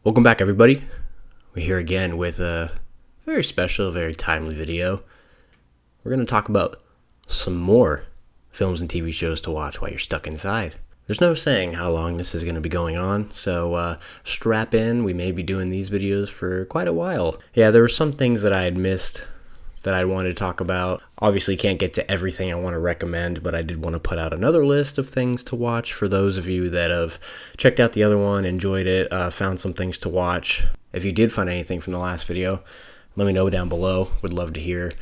Welcome back, everybody. We're here again with a very special, very timely video. We're going to talk about some more films and TV shows to watch while you're stuck inside. There's no saying how long this is going to be going on, so strap in. We may be doing these videos for quite a while. Yeah, there were some things that I had missed that I wanted to talk about. Obviously can't get to everything I want to recommend, but I did want to put out another list of things to watch for those of you that have checked out the other one, enjoyed it, found some things to watch. If you did find anything from the last video, let me know down below. Would love to hear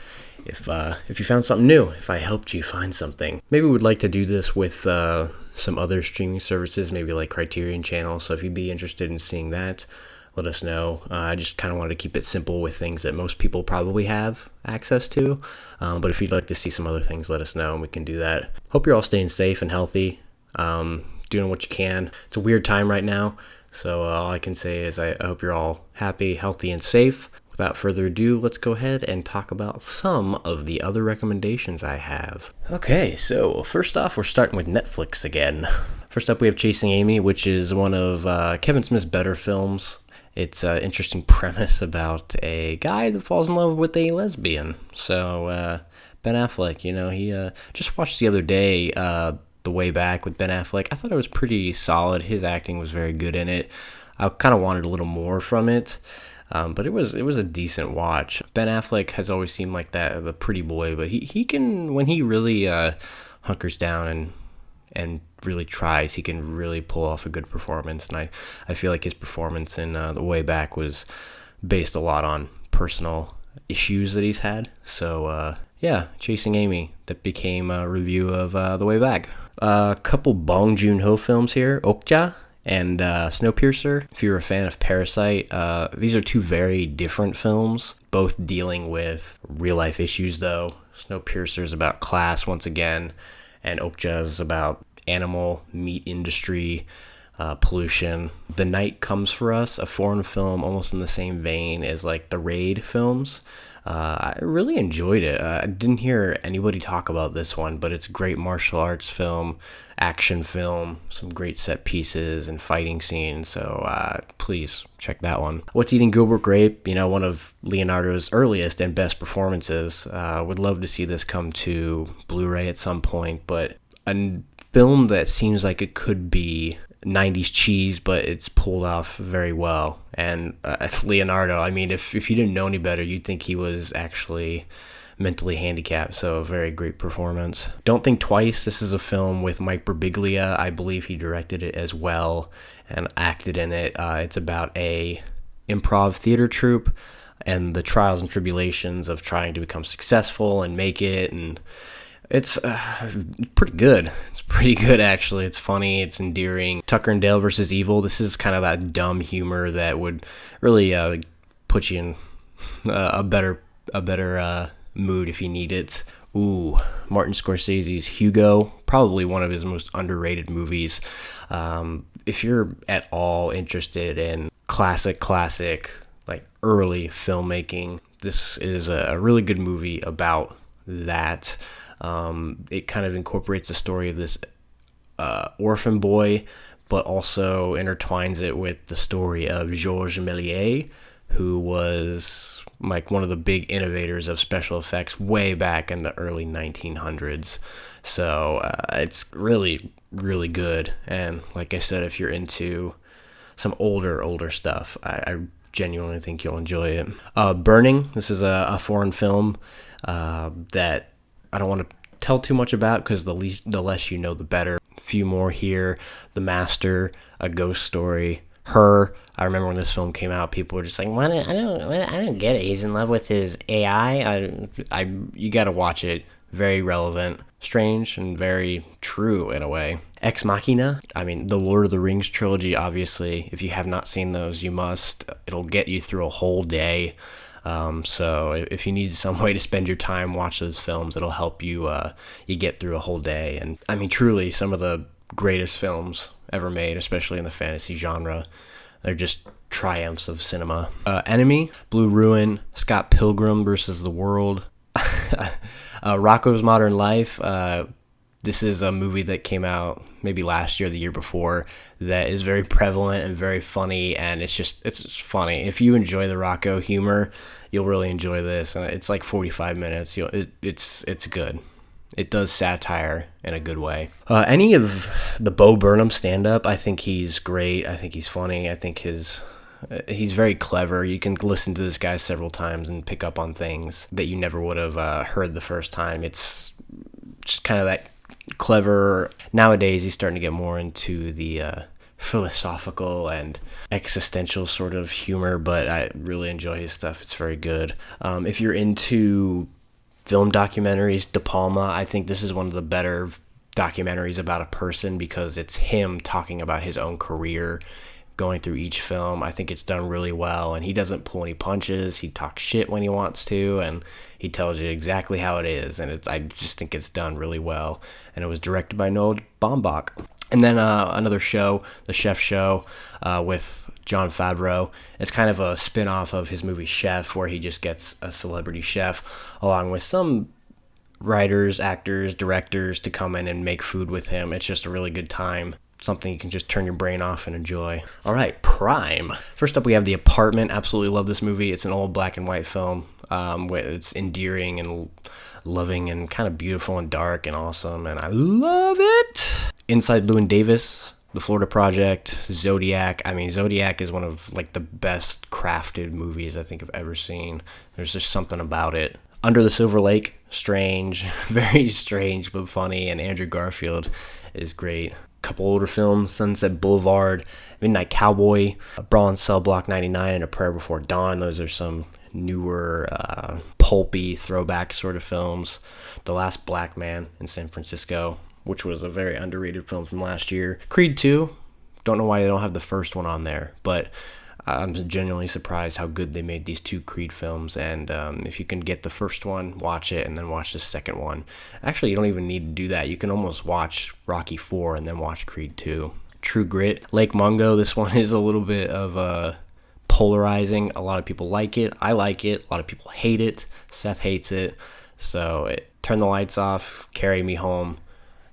if you found something new, if I helped you find something. Maybe we'd like to do this with some other streaming services, maybe like Criterion Channel, so if you'd be interested in seeing that, let us know. I just kind of wanted to keep it simple with things that most people probably have access to. But if you'd like to see some other things, let us know and we can do that. Hope you're all staying safe and healthy, doing what you can. It's a weird time right now, so all I can say is I hope you're all happy, healthy, and safe. Without further ado, let's go ahead and talk about some of the other recommendations I have. Okay, so first off, we're starting with Netflix again. First up, we have Chasing Amy, which is one of Kevin Smith's better films. It's an interesting premise about a guy that falls in love with a lesbian. So Ben Affleck, he just watched the other day The Way Back with Ben Affleck. I thought it was pretty solid. His acting was very good in it. I kind of wanted a little more from it, but it was a decent watch. Ben Affleck has always seemed like the pretty boy, but he can, when he really hunkers down and really tries, he can really pull off a good performance. And I feel like his performance in The Way Back was based a lot on personal issues that he's had. So yeah, Chasing Amy, that became a review of The Way Back. A couple Bong Joon-ho films here, Okja and Snowpiercer. If you're a fan of Parasite, these are two very different films, both dealing with real life issues though. Snowpiercer is about class once again, and Okja is about animal meat industry, pollution. The Night Comes for Us, a foreign film almost in the same vein as like the Raid films. I really enjoyed it. I didn't hear anybody talk about this one, but it's a great martial arts film, action film, some great set pieces and fighting scenes, so please check that one. What's Eating Gilbert Grape, one of Leonardo's earliest and best performances. Would love to see this come to Blu-ray at some point, but a film that seems like it could be 90s cheese, but it's pulled off very well. And Leonardo, I mean, if you didn't know any better, you'd think he was actually mentally handicapped, so a very great performance. Don't Think Twice, this is a film with Mike Birbiglia. I believe he directed it as well and acted in it. It's about a improv theater troupe and the trials and tribulations of trying to become successful and make it, and it's pretty good. It's pretty good, actually. It's funny. It's endearing. Tucker and Dale versus Evil. This is kind of that dumb humor that would really put you in a better mood if you need it. Ooh, Martin Scorsese's Hugo, probably one of his most underrated movies. If you're at all interested in classic, like early filmmaking, this is a really good movie about that. It kind of incorporates the story of this orphan boy, but also intertwines it with the story of Georges Méliès, who was like one of the big innovators of special effects way back in the early 1900s. So it's really, really good. And like I said, if you're into some older stuff, I genuinely think you'll enjoy it. Burning, this is a foreign film that I don't want to tell too much about because the less you know, the better. A few more here. The Master, A Ghost Story, Her. I remember when this film came out, people were just like, "What? I don't get it. He's in love with his AI." You got to watch it. Very relevant, strange, and very true in a way. Ex Machina. I mean, the Lord of the Rings trilogy. Obviously, if you have not seen those, you must. It'll get you through a whole day. So if you need some way to spend your time, watch those films. It'll help you you get through a whole day. And I mean, truly, some of the greatest films ever made, especially in the fantasy genre. They're just triumphs of cinema. Enemy, Blue Ruin, Scott Pilgrim versus the World, Rocko's Modern Life. This is a movie that came out maybe last year, the year before, that is very prevalent and very funny, and it's just funny. If you enjoy the Rocco humor, you'll really enjoy this, and it's like 45 minutes. It's good. It does satire in a good way. Any of the Bo Burnham stand-up, I think he's great. I think he's funny. I think he's very clever. You can listen to this guy several times and pick up on things that you never would have heard the first time. It's just kind of that clever. Nowadays, he's starting to get more into the philosophical and existential sort of humor, but I really enjoy his stuff. It's very good. If you're into film documentaries, De Palma, I think this is one of the better documentaries about a person because it's him talking about his own career, going through each film. I think it's done really well, and he doesn't pull any punches. He talks shit when he wants to, and he tells you exactly how it is, and I just think it's done really well. And it was directed by Noah Baumbach. And then another show, The Chef Show, with Jon Favreau. It's kind of a spin-off of his movie Chef, where he just gets a celebrity chef along with some writers, actors, directors to come in and make food with him. It's just a really good time. Something you can just turn your brain off and enjoy. All right, Prime. First up, we have The Apartment. Absolutely love this movie. It's an old black and white film. It's endearing and loving and kind of beautiful and dark and awesome, and I love it. Inside Llewyn Davis, The Florida Project, Zodiac. I mean, Zodiac is one of like the best crafted movies I think I've ever seen. There's just something about it. Under the Silver Lake, strange, very strange but funny, and Andrew Garfield is great. Couple older films, Sunset Boulevard, Midnight Cowboy, Brawl in Cell Block 99, and A Prayer Before Dawn. Those are some newer, pulpy throwback sort of films. The Last Black Man in San Francisco, which was a very underrated film from last year. Creed 2, don't know why they don't have the first one on there, but I'm genuinely surprised how good they made these two Creed films, and if you can get the first one, watch it, and then watch the second one. Actually, you don't even need to do that. You can almost watch Rocky 4 and then watch Creed 2. True Grit, Lake Mungo, this one is a little bit of polarizing. A lot of people like it. I like it. A lot of people hate it. Seth hates it. So turn the lights off, carry me home,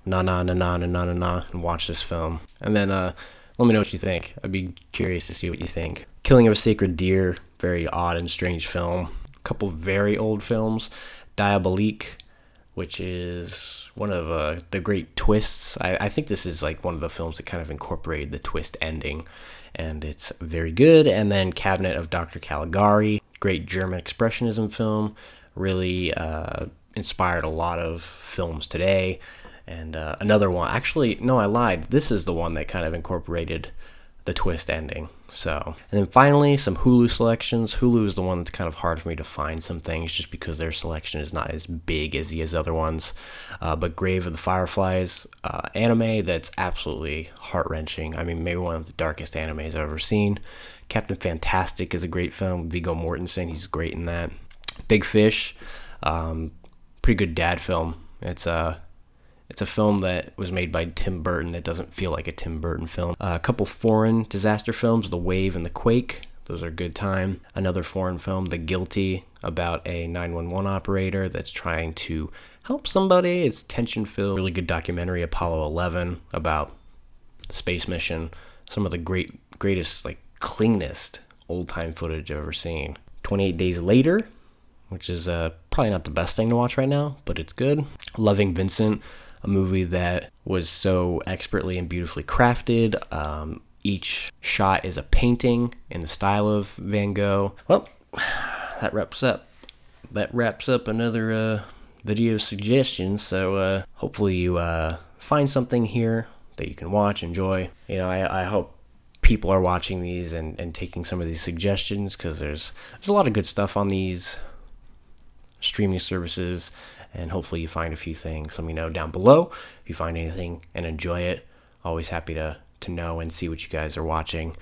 and watch this film. And then let me know what you think. I'd be curious to see what you think. Killing of a Sacred Deer, very odd and strange film. A couple very old films. Diabolique, which is one of the great twists. I think this is like one of the films that kind of incorporated the twist ending, and it's very good. And then Cabinet of Dr. Caligari, great German expressionism film. Really inspired a lot of films today. And another one, actually, no, I lied. This is the one that kind of incorporated the twist ending. So, and then finally, some Hulu selections. Hulu is the one that's kind of hard for me to find some things just because their selection is not as big as these other ones. But Grave of the Fireflies, anime that's absolutely heart-wrenching. I mean, maybe one of the darkest animes I've ever seen. Captain Fantastic is a great film. Viggo Mortensen, he's great in that. Big Fish, pretty good dad film. It's a film that was made by Tim Burton that doesn't feel like a Tim Burton film. A couple foreign disaster films, The Wave and The Quake. Those are good time. Another foreign film, The Guilty, about a 911 operator that's trying to help somebody. It's tension-filled. Really good documentary, Apollo 11, about the space mission. Some of the greatest, like, cleanest old-time footage I've ever seen. 28 Days Later, which is probably not the best thing to watch right now, but it's good. Loving Vincent, a movie that was so expertly and beautifully crafted. Each shot is a painting in the style of Van Gogh. Well, that wraps up another video suggestion. So hopefully you find something here that you can watch, enjoy. You know, I hope people are watching these and taking some of these suggestions, because there's a lot of good stuff on these streaming services, and hopefully you find a few things. Let me know down below if you find anything and enjoy it. Always happy to know and see what you guys are watching.